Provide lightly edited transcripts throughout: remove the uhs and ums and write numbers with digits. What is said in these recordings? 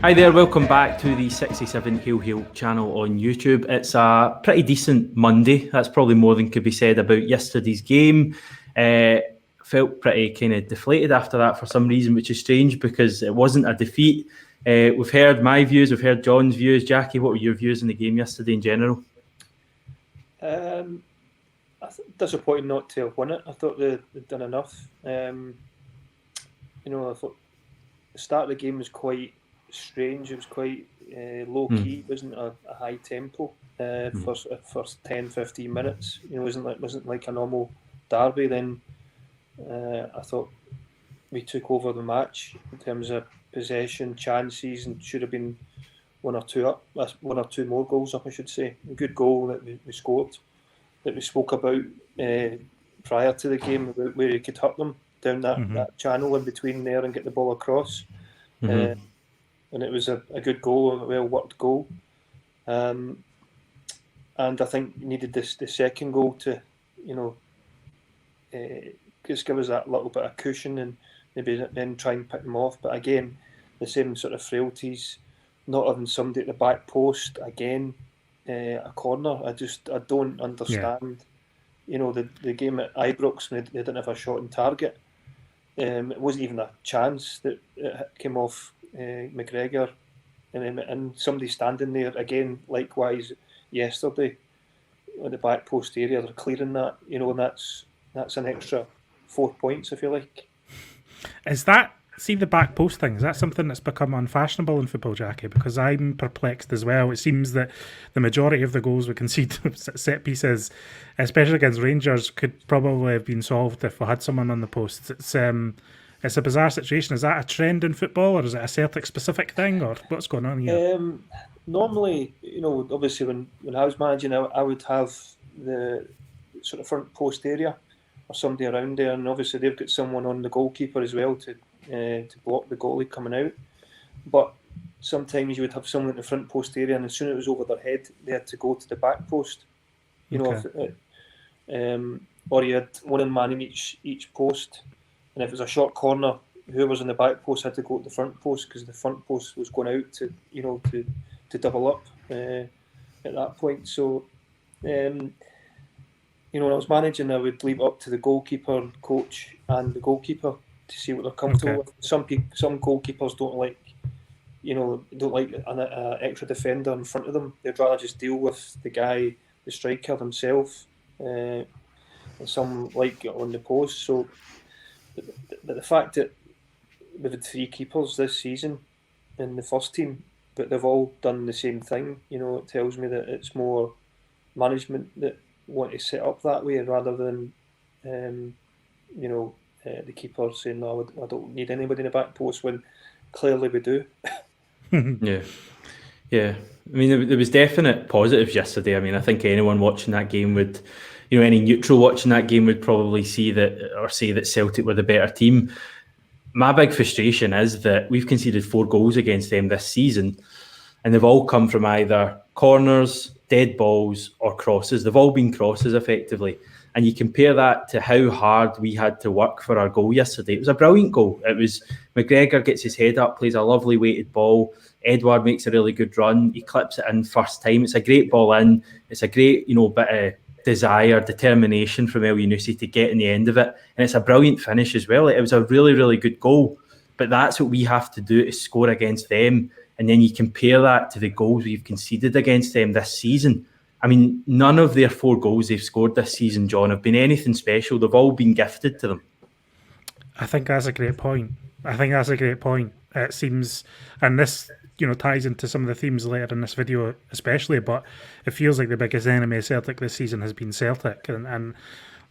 Hi there, welcome back to the 67 Hail channel on YouTube. It's a pretty decent Monday. That's probably more than could be said about yesterday's game. Felt pretty kind of deflated after that for some reason, which is strange because it wasn't a defeat. We've heard my views, we've heard John's views. Jackie, what were your views on the game yesterday in general? Disappointing not to have won it. I thought they'd done enough. I thought the start of the game was quite strange. It was quite low key. It wasn't a high tempo first 10-15 minutes. It wasn't like a normal derby. Then I thought we took over the match in terms of possession, chances, and should have been one or two more goals up, I should say. A good goal that we scored, that we spoke about prior to the game, about where he could hurt them down that channel in between there and get the ball across. And it was a good goal, a well-worked goal. And I think we needed the second goal to, just give us that little bit of cushion and maybe then try and pick them off. But again, the same sort of frailties, not having somebody at the back post, again, a corner. I don't understand. The game at Ibrox, they didn't have a shot on target. It wasn't even a chance that it came off McGregor, and somebody standing there again. Likewise, yesterday at the back post area, they're clearing that. And that's an extra 4 points, if you like. See the back post thing, is that something that's become unfashionable in football, Jackie? Because I'm perplexed as well. It seems that the majority of the goals we concede set pieces, especially against Rangers, could probably have been solved if we had someone on the post. It's a bizarre situation. Is that a trend in football, or is it a Celtic specific thing, or what's going on here? Normally, obviously when I was managing, I would have the sort of front post area or somebody around there, and obviously they've got someone on the goalkeeper as well to block the goalie coming out. But sometimes you would have someone in the front post area, and as soon as it was over their head, they had to go to the back post. Or you had one man in each post, and if it was a short corner, whoever's in the back post had to go to the front post because the front post was going out to double up at that point. So, when I was managing, I would leave it up to the goalkeeper, coach, and the goalkeeper to see what they're comfortable with. Some goalkeepers don't like an extra defender in front of them. They'd rather just deal with the striker himself. And some like it on the post. So, but the fact that we've had 3 keepers this season in the first team, but they've all done the same thing, it tells me that it's more management that want to set up that way rather than the keeper saying, no, I don't need anybody in the back post, when clearly we do. Yeah. I mean, there was definite positives yesterday. I mean, I think anyone watching that game would, any neutral watching that game would probably see that or say that Celtic were the better team. My big frustration is that we've conceded 4 goals against them this season, and they've all come from either corners, dead balls, or crosses. They've all been crosses, effectively. And you compare that to how hard we had to work for our goal yesterday. It was a brilliant goal. It was McGregor gets his head up, plays a lovely weighted ball. Edward makes a really good run. He clips it in first time. It's a great ball in. It's a great, bit of desire, determination from El Yunusi to get in the end of it. And it's a brilliant finish as well. It was a really, really good goal. But that's what we have to do, to score against them. And then you compare that to the goals we've conceded against them this season. I mean, none of their 4 goals they've scored this season, John, have been anything special. They've all been gifted to them. I think that's a great point. It seems, and this, ties into some of the themes later in this video especially, but it feels like the biggest enemy of Celtic this season has been Celtic. And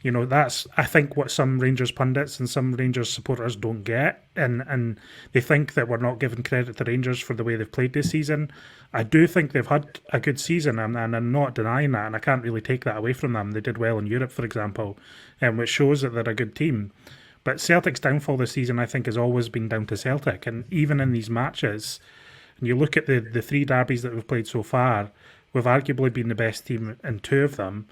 that's, I think, what some Rangers pundits and some Rangers supporters don't get. And they think that we're not giving credit to Rangers for the way they've played this season. I do think they've had a good season, and I'm not denying that, and I can't really take that away from them. They did well in Europe, for example, which shows that they're a good team. But Celtic's downfall this season, I think, has always been down to Celtic. And even in these matches, and you look at the 3 derbies that we've played so far, we've arguably been the best team in 2 of them.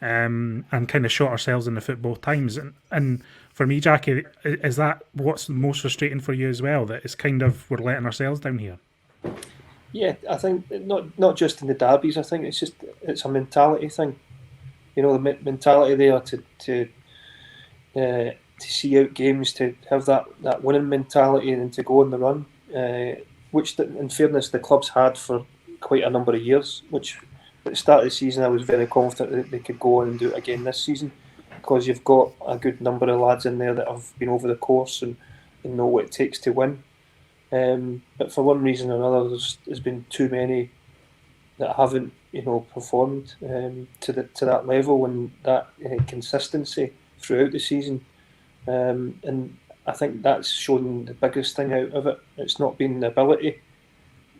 And kind of shot ourselves in the foot both times. And for me, Jackie, is that what's most frustrating for you as well? That it's kind of, we're letting ourselves down here? Yeah, I think not just in the derbies. I think it's a mentality thing. You know, the mentality there to see out games, to have that winning mentality, and to go on the run. Which, in fairness, the club's had for quite a number of years. Which at the start of the season, I was very confident that they could go on and do it again this season, because you've got a good number of lads in there that have been over the course and know what it takes to win. But for one reason or another, there's been too many that haven't, performed to that level and that consistency throughout the season. And I think that's shown the biggest thing out of it. It's not been the ability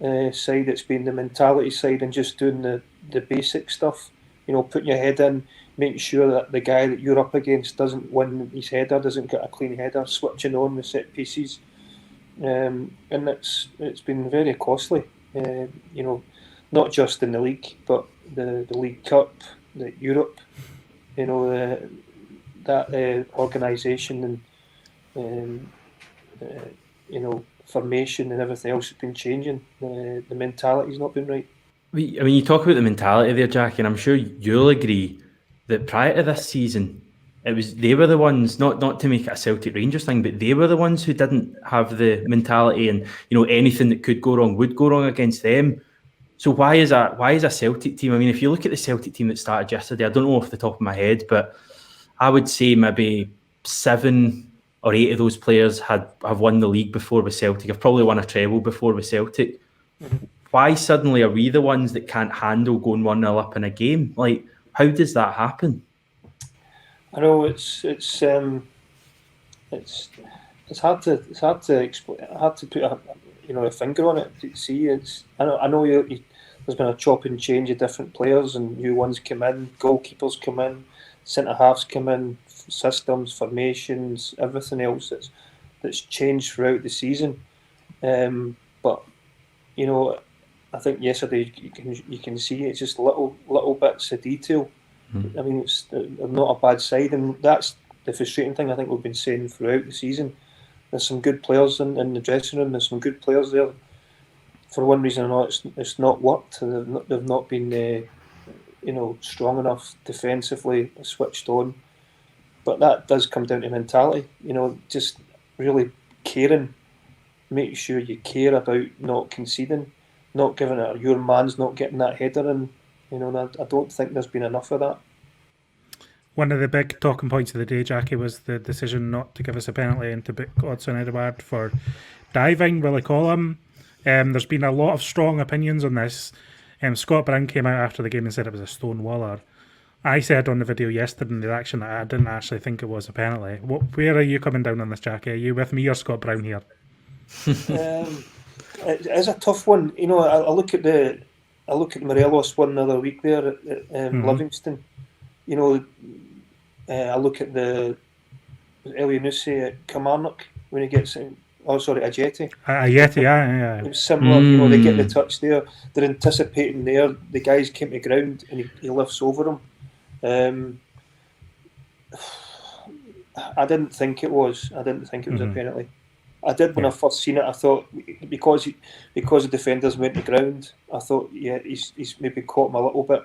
side; it's been the mentality side and just doing the basic stuff. Putting your head in, making sure that the guy that you're up against doesn't win his header, doesn't get a clean header, switching on the set pieces. And it's been very costly, not just in the league, but the League Cup, the Europe, that organisation and formation and everything else has been changing. The mentality's not been right. I mean, you talk about the mentality there, Jackie, and I'm sure you'll agree that prior to this season, they were the ones, not to make it a Celtic Rangers thing, but they were the ones who didn't have the mentality, and anything that could go wrong would go wrong against them. So why is a Celtic team? I mean, if you look at the Celtic team that started yesterday, I don't know off the top of my head, but I would say maybe 7 or 8 of those players have won the league before with Celtic. Have probably won a treble before with Celtic. Mm-hmm. Why suddenly are we the ones that can't handle going 1-0 up in a game? Like, how does that happen? I know it's hard to explain, hard to put a finger on it. To see, I know there's been a chop and change of different players, and new ones come in, goalkeepers come in, centre halves come in, systems, formations, everything else that's changed throughout the season. But I think yesterday you can see it's just little bits of detail. I mean, it's not a bad side, and that's the frustrating thing I think we've been saying throughout the season. There's some good players in the dressing room. There's some good players there. For one reason or another, it's not worked. They've not been, strong enough defensively, switched on. But that does come down to mentality. Just really caring, making sure you care about not conceding, not giving it. Your man's not getting that header in. I don't think there's been enough of that. One of the big talking points of the day, Jackie, was the decision not to give us a penalty and to book Odsonne Edouard for diving, will I call him. There's been a lot of strong opinions on this. Scott Brown came out after the game and said it was a stonewaller. I said on the video yesterday in the reaction that I didn't actually think it was a penalty. Where are you coming down on this, Jackie? Are you with me or Scott Brown here? It is a tough one. I look at Morelos one the other week there at Livingston. I look at the Elyounoussi at Kilmarnock when he gets in. Oh, sorry, Ajeti. Ajeti, yeah. It was similar. They get the touch there. They're anticipating there. The guys came to ground and he lifts over them. I didn't think it was. A penalty. I did when I first seen it. I thought because the defenders went to ground, I thought he's maybe caught him a little bit.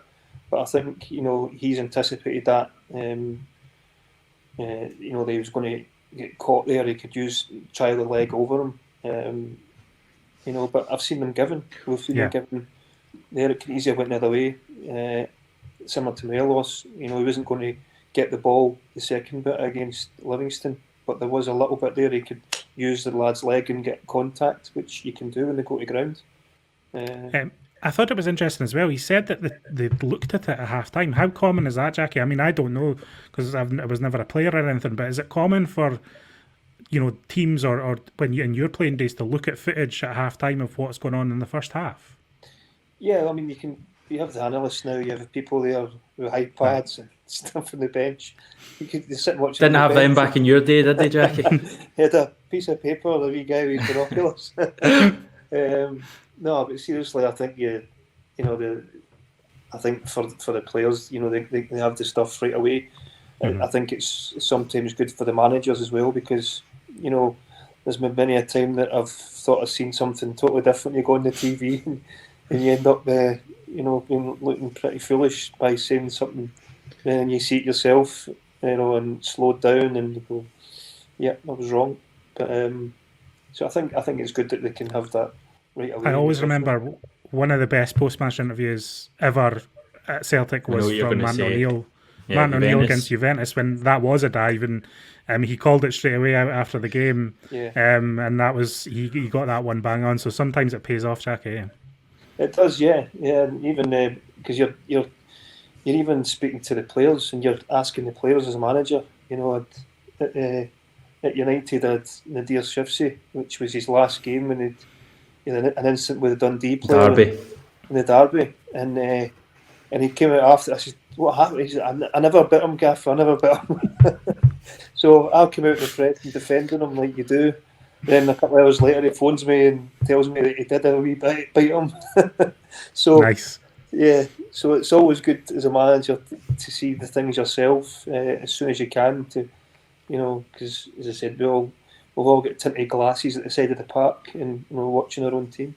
But I think he's anticipated that. That he was going to get caught there. He could try the leg over him. But I've seen them given. We've seen them given. There it could easily went the other way. Similar to Morelos, he wasn't going to get the ball the second bit against Livingston, but there was a little bit there. He could use the lad's leg and get contact, which you can do when they go to ground. I thought it was interesting as well. He said that they looked at it at half time. How common is that, Jackie? I mean, I don't know because I was never a player or anything, but is it common for teams or when in your playing days to look at footage at half time of what's going on in the first half? Yeah, I mean, you have the analysts now. You have people there with iPads and stuff on the bench. You could sit and watch. Didn't have them back in your day, did they, Jackie? He had a piece of paper, the wee guy with binoculars. No, but seriously, I think I think for the players, they have the stuff right away. Mm-hmm. I think it's sometimes good for the managers as well because there's been many a time that I've thought I'd seen something totally different. You go on the TV and you end up, looking pretty foolish by saying something, and then you see it yourself, and slowed down and you go, yeah, I was wrong. But so I think it's good that they can have that right away. I always remember one of the best post-match interviews ever at Celtic was from Martin O'Neill. Martin O'Neill against Juventus, when that was a dive, and he called it straight away out after the game. Yeah. And that was he got that one bang on. So sometimes it pays off, Jackie. Yeah. It does, yeah. Even because you're even speaking to the players and you're asking the players as a manager. At United, had Nadir Shifsy, which was his last game, and he had an incident with a Dundee player in the derby, and he came out after. I said, "What happened?" He said, "I never bit him, Gaff. I never bit him." So I'll come out in the press and defending him like you do. Then a couple of hours later, he phones me and tells me that he did a wee bite him. So nice. Yeah, so it's always good as a manager to see the things yourself as soon as you can. Because as I said, we've all got tinted glasses at the side of the park, and we're watching our own team.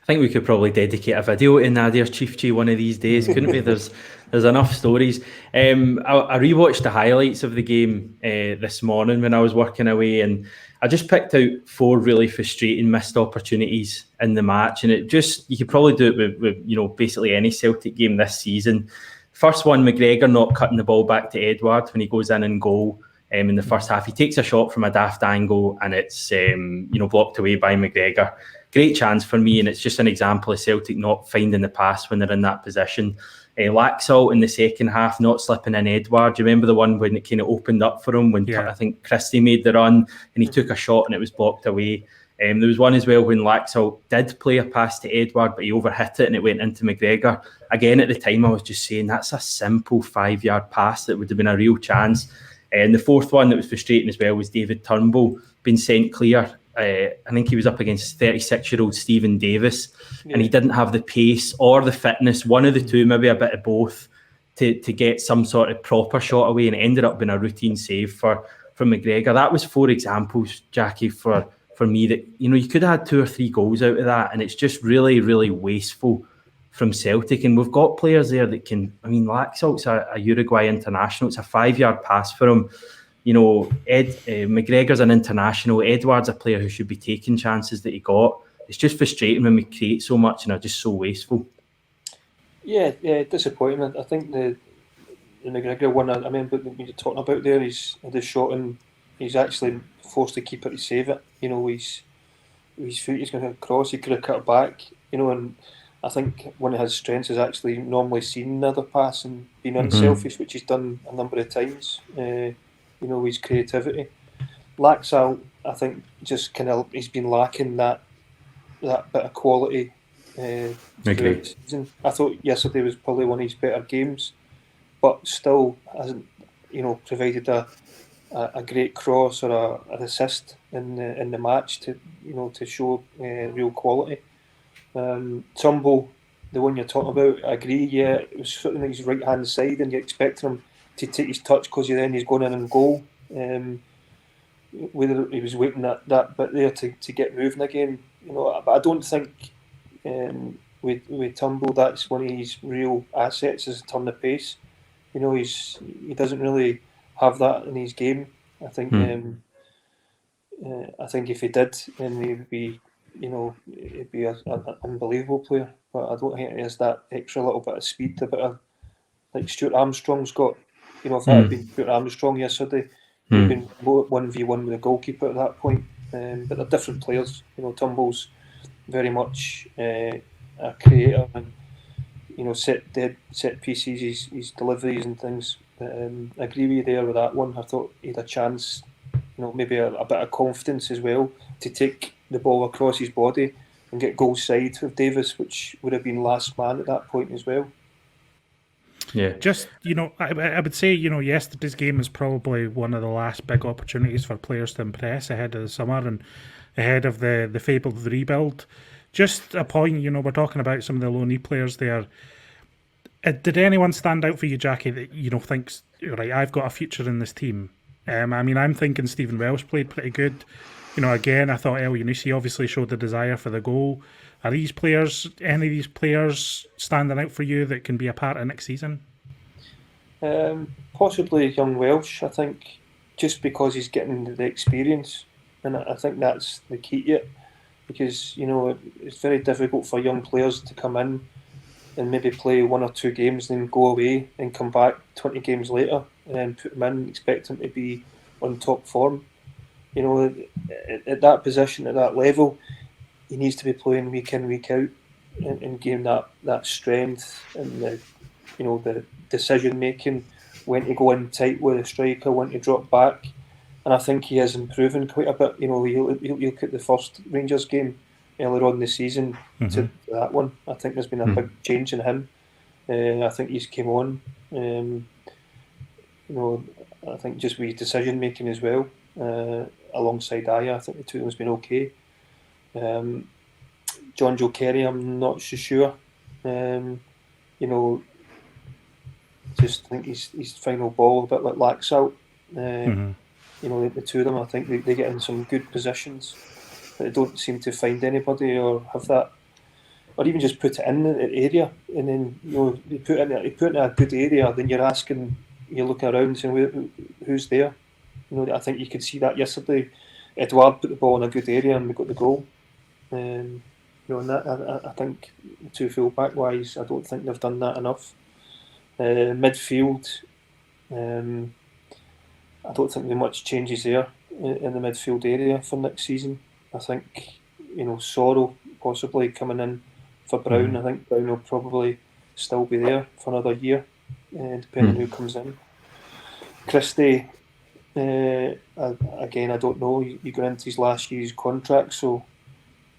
I think we could probably dedicate a video to Nadir Chifchi one of these days, couldn't we? There's enough stories. I rewatched the highlights of the game this morning when I was working away, and I just picked out 4 really frustrating missed opportunities in the match, and you could probably do it with basically any Celtic game this season. First one, McGregor not cutting the ball back to Edouard when he goes in goal in the first half. He takes a shot from a daft angle, and it's blocked away by McGregor. Great chance for me, and it's just an example of Celtic not finding the pass when they're in that position. Laxalt in the second half, not slipping in Edouard. Do you remember the one when it kind of opened up for him when I think Christie made the run and he took a shot and it was blocked away? There was one as well when Laxalt did play a pass to Edouard, but he overhit it and it went into McGregor. Again, at the time, I was just saying that's a simple 5-yard pass that would have been a real chance. And the fourth one that was frustrating as well was David Turnbull being sent clear. I think he was up against 36-year-old Stephen Davis, and he didn't have the pace or the fitness, one of the two, maybe a bit of both, to get some sort of proper shot away, and it ended up being a routine save for McGregor. That was 4 examples, Jackie, for me that you could have had 2 or 3 goals out of that, and it's just really, really wasteful from Celtic. And we've got players there that can. I mean, Laxalt's a Uruguay international. It's a 5-yard pass for him. McGregor's an international. Edouard's a player who should be taking chances that he got. It's just frustrating when we create so much and are just so wasteful. Yeah, disappointing. I think the McGregor one, I remember when you're talking about there, he's had a shot and he's actually forced the keeper to save it. His foot, he's going to cross, he could have cut it back, and I think one of his strengths is actually normally seeing another pass and being unselfish, which he's done a number of times. His creativity. Laxalt, I think, just he's been lacking that bit of quality throughout the season. I thought yesterday was probably one of his better games, but still hasn't, provided a great cross or an assist in the match to show real quality. Turnbull, the one you're talking about, I agree. Yeah, it was sort of his right hand side, and you expect him to take his touch because then he's going in and goal. Whether he was waiting that bit there to get moving again, but I don't think with Turnbull that's one of his real assets is turn the pace. He doesn't really have that in his game. I think I think if he did, then he'd be an unbelievable player. But I don't think he has that extra little bit of speed, a bit of like Stuart Armstrong's got. If that had been Stuart Armstrong yesterday, he'd have been 1v1 with the goalkeeper at that point. But they're different players. Turnbull's very much a creator and set pieces, his deliveries and things. But I agree with you there with that one. I thought he had a chance, maybe a bit of confidence as well to take the ball across his body and get goal side with Davis, which would have been last man at that point as well. Yeah. Just, I would say, yesterday's game was probably one of the last big opportunities for players to impress ahead of the summer and ahead of the fabled rebuild. Just a point, we're talking about some of the loanee players there. Did anyone stand out for you, Jackie, that, thinks, right, I've got a future in this team? I'm thinking Stephen Welsh played pretty good. again, I thought El Yunusi obviously showed the desire for the goal. Are any of these players standing out for you that can be a part of next season? Possibly young Welsh, I think, just because he's getting the experience, and I think that's the key to it. Because it's very difficult for young players to come in and maybe play 1 or 2 games, then go away and come back 20 games later and then put them in, and expect them to be on top form. At that position, at that level, he needs to be playing week in, week out, and gain that strength and the decision making, when to go in tight with a striker, when to drop back. And I think he is improving quite a bit. You look at the first Rangers game earlier on in the season to that one. I think there's been a big change in him. I think he's came on. I think just with his decision making as well, alongside Aya, I think the two of them has been okay. John Joe Kerry, I'm not so sure. Just think his final ball a bit like Laxalt. The two of them, I think they get in some good positions, but they don't seem to find anybody or have that, or even just put it in the area, and then they put it in a good area. Then you're looking around saying, who's there? I think you could see that yesterday. Edouard put the ball in a good area and we got the goal. And that I think the two full-back wise, I don't think they've done that enough. Midfield, I don't think there much changes there in the midfield area for next season. I think Sorrow possibly coming in for Brown. I think Brown will probably still be there for another year, depending on who comes in. Christie, again, I don't know. You go into his last year's contract, so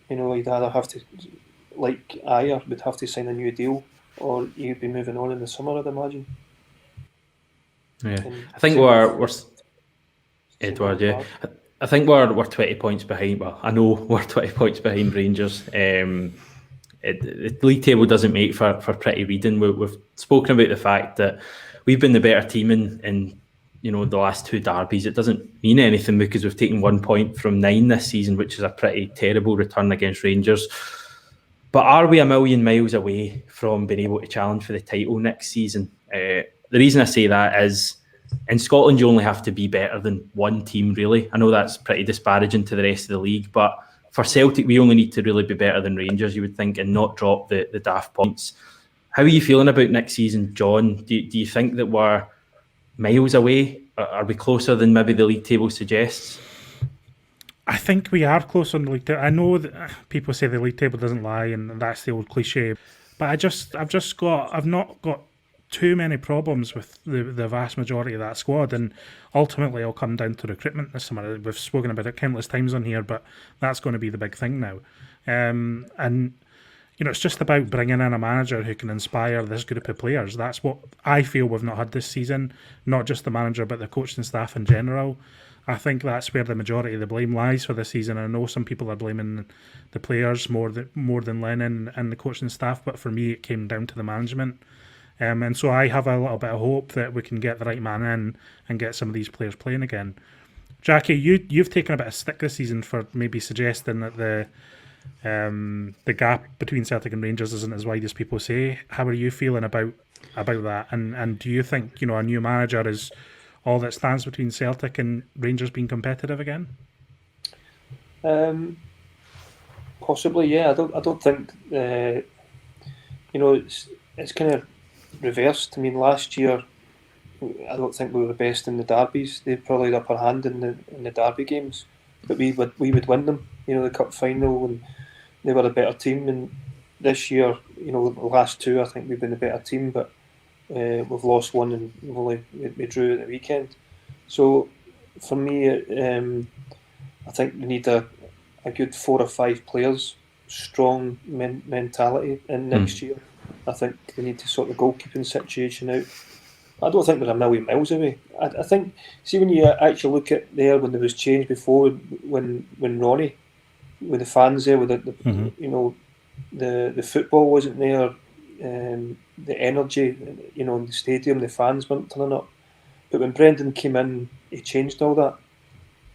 he'd either have to, like Ayer, would have to sign a new deal, or he'd be moving on in the summer, I'd imagine. Yeah, I think we're Edward. Yeah, I think we're 20 points behind. Well, I know we're 20 points behind Rangers. The league table doesn't make for pretty reading. We've spoken about the fact that we've been the better team in the last 2 derbies. It doesn't mean anything because we've taken 1 point from 9 this season, which is a pretty terrible return against Rangers. But are we a million miles away from being able to challenge for the title next season? The reason I say that is, in Scotland, you only have to be better than one team, really. I know that's pretty disparaging to the rest of the league, but for Celtic, we only need to really be better than Rangers, you would think, and not drop the daft points. How are you feeling about next season, John? Do you think that we're miles away? Are we closer than maybe the league table suggests? I think we are close on the league table. I know that people say the league table doesn't lie, and that's the old cliche. But I've not got too many problems with the vast majority of that squad, and ultimately it'll come down to recruitment this summer. We've spoken about it countless times on here, but that's going to be the big thing now. And it's just about bringing in a manager who can inspire this group of players. That's what I feel we've not had this season, not just the manager, but the coaching staff in general. I think that's where the majority of the blame lies for this season. I know some people are blaming the players more than Lennon and the coaching staff, but for me, it came down to the management. And so I have a little bit of hope that we can get the right man in and get some of these players playing again. Jackie, you've taken a bit of stick this season for maybe suggesting that the gap between Celtic and Rangers isn't as wide as people say. How are you feeling about that? And do you think a new manager is all that stands between Celtic and Rangers being competitive again? Possibly, yeah. I don't think it's kind of reversed. I mean, last year I don't think we were the best in the derbies. They probably had the upper hand in the derby games, but we would win them. The cup final, and they were a better team. And this year, the last 2, I think we've been a better team, but we've lost one and we drew at the weekend. So for me, I think we need a good 4 or 5 players, strong mentality in next year. I think they need to sort the goalkeeping situation out. I don't think they're a million miles away. I think, see, when you actually look at there when there was change before, when Ronnie, with the fans there, with the football wasn't there, the energy, in the stadium, the fans weren't turning up. But when Brendan came in, he changed all that.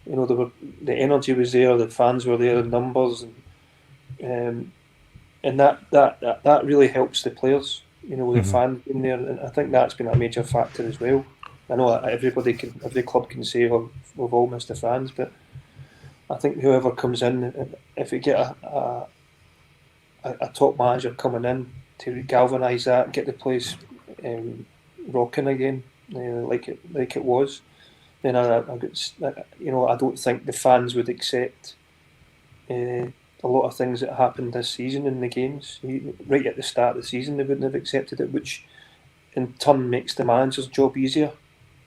the energy was there, the fans were there in numbers, and that really helps the players. The fans being there, and I think that's been a major factor as well. I know every club can say, "Oh, we've all missed the fans," but I think whoever comes in, if we get a top manager coming in to galvanise that, get the place rocking again, like it was, then I don't think the fans would accept a lot of things that happened this season in the games. Right at the start of the season, they wouldn't have accepted it, which in turn makes the manager's job easier,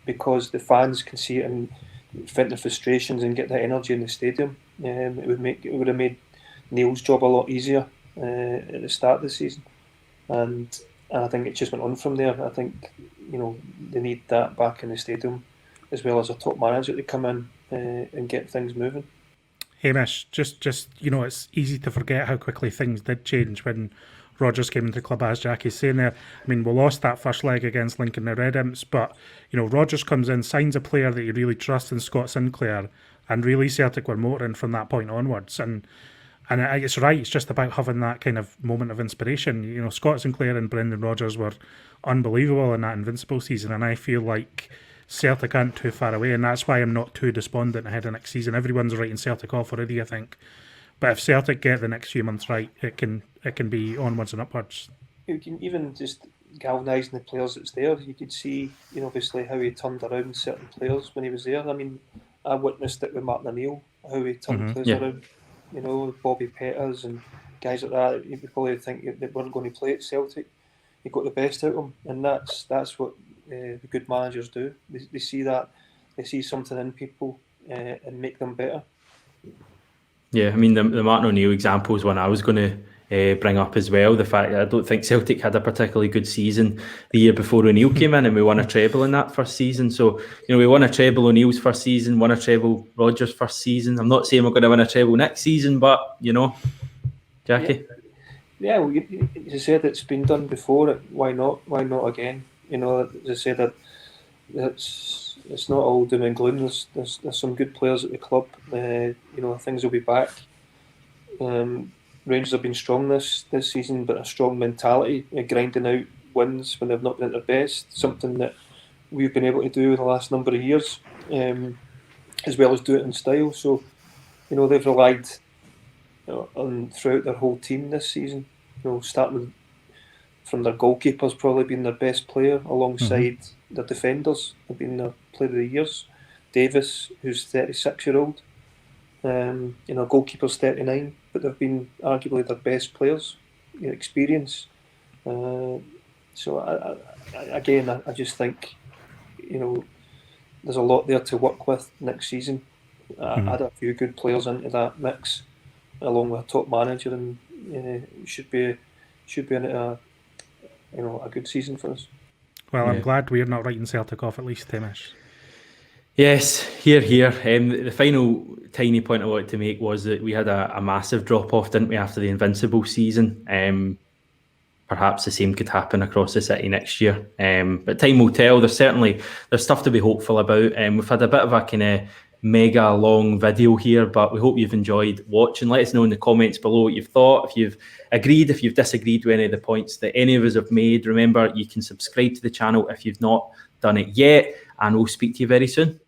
because the fans can see it and vent their frustrations and get that energy in the stadium. It would have made Neil's job a lot easier at the start of the season, and I think it just went on from there. I think they need that back in the stadium, as well as a top manager to come in and get things moving. Hamish, just it's easy to forget how quickly things did change when Rodgers came into the club, as Jackie's saying there. I mean, we lost that first leg against Lincoln the Red Imps, but Rodgers comes in, signs a player that you really trust in Scott Sinclair, and really Celtic were motoring from that point onwards. And it's right, it's just about having that kind of moment of inspiration. Scott Sinclair and Brendan Rodgers were unbelievable in that Invincible season, and I feel like Celtic aren't too far away, and that's why I'm not too despondent ahead of next season. Everyone's writing Celtic off already, I think. But if Celtic get the next few months right, it can be onwards and upwards. You can even just galvanising the players that's there. You could see, obviously how he turned around certain players when he was there. I mean, I witnessed it with Martin O'Neill, how he turned players around. Bobby Peters and guys like that. You probably think they weren't going to play at Celtic. He got the best out of them, and that's what the good managers do. They see that, they see something in people and make them better. Yeah, I mean, the Martin O'Neill example is one I was going to bring up as well. The fact that I don't think Celtic had a particularly good season the year before O'Neill came in, and we won a treble in that first season. So, we won a treble O'Neill's first season, won a treble Rodgers' first season. I'm not saying we're going to win a treble next season, but, Jackie? Yeah, well, you said it's been done before. Why not? Why not again? As I said, that it's not all doom and gloom. There's some good players at the club. Things will be back. Rangers have been strong this season, but a strong mentality, grinding out wins when they've not been at their best. Something that we've been able to do in the last number of years, as well as do it in style. So, they've relied on throughout their whole team this season. Starting from their goalkeepers probably being their best player, alongside their defenders have been their player of the years. Davis, who's 36-year-old, goalkeeper's 39, but they've been arguably their best players. Experience. So I just think there's a lot there to work with next season. Add a few good players into that mix, along with a top manager, and should be in a good season for us. Well, I'm glad we're not writing Celtic off, at least, Hamish. Yes, here. The final tiny point I wanted to make was that we had a massive drop-off, didn't we, after the Invincible season? Perhaps the same could happen across the city next year. But time will tell. There's stuff to be hopeful about. We've had a bit of a kind of mega long video here, but we hope you've enjoyed watching. Let us know in the comments below what you've thought, if you've agreed, if you've disagreed with any of the points that any of us have made. Remember, you can subscribe to the channel if you've not done it yet, and we'll speak to you very soon.